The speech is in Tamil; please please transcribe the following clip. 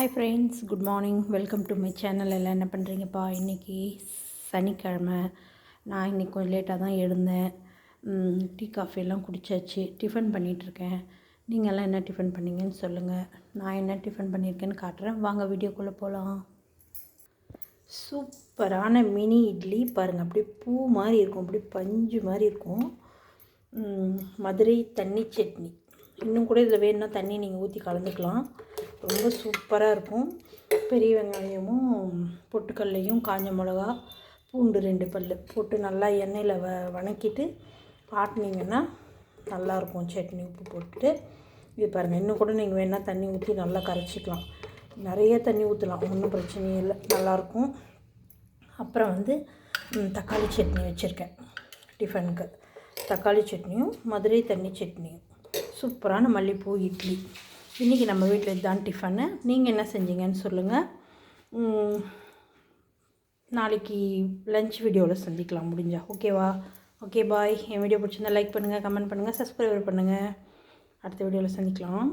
Hi friends, good morning. Welcome to my channel. எல்லாம் என்ன பண்ணுறீங்கப்பா? இன்றைக்கி சனிக்கிழமை. நான் இன்றைக்கி கொஞ்சம் லேட்டாக தான் எழுந்தேன். டீ காஃபியெல்லாம் குடித்தாச்சு. டிஃபன் பண்ணிகிட்ருக்கேன். நீங்கள்லாம் என்ன டிஃபன் பண்ணிங்கன்னு சொல்லுங்கள். நான் என்ன டிஃபன் பண்ணியிருக்கேன்னு காட்டுறேன். வாங்க வீடியோக்குள்ளே போகலாம். சூப்பரான மினி இட்லி பாருங்கள். அப்படியே பூ மாதிரி இருக்கும், அப்படியே பஞ்சு மாதிரி இருக்கும். மதுரை தண்ணி சட்னி. இன்னும் கூட இதில் வேணும்னா தண்ணி நீங்கள் ஊற்றி கலந்துக்கலாம். ரொம்ப சூப்பராக இருக்கும். பெரிய வெங்காயமும் பொட்டுக்கல்லையும் காஞ்ச மிளகா பூண்டு 2 பல் போட்டு நல்லா எண்ணெயில் வணக்கிட்டு ஆட்டினீங்கன்னா நல்லாயிருக்கும். சட்னி உப்பு போட்டுட்டு இது பாருங்கள். இன்னும் கூட நீங்கள் வேணால் தண்ணி ஊற்றி நல்லா கரைச்சிக்கலாம். நிறைய தண்ணி ஊற்றலாம், ஒன்றும் பிரச்சனையே இல்லை, நல்லாயிருக்கும். அப்புறம் தக்காளி சட்னி வச்சுருக்கேன் டிஃபனுக்கு. தக்காளி சட்னியும் மதுரை தண்ணி சட்னியும். சூப்பரான மல்லிகைப்பூ இட்லி. இன்றைக்கி நம்ம வீட்டில் இதுதான் டிஃபனு. நீங்கள் என்ன செஞ்சீங்கன்னு சொல்லுங்கள். நாளைக்கு லன்ச் வீடியோவில் சந்திக்கலாம் முடிஞ்சா. ஓகேவா? ஓகே, பாய். என் வீடியோ பிடிச்சிருந்தா லைக் பண்ணுங்கள், கமெண்ட் பண்ணுங்கள், சப்ஸ்கிரைப் பண்ணுங்கள். அடுத்த வீடியோவில் சந்திக்கலாம்.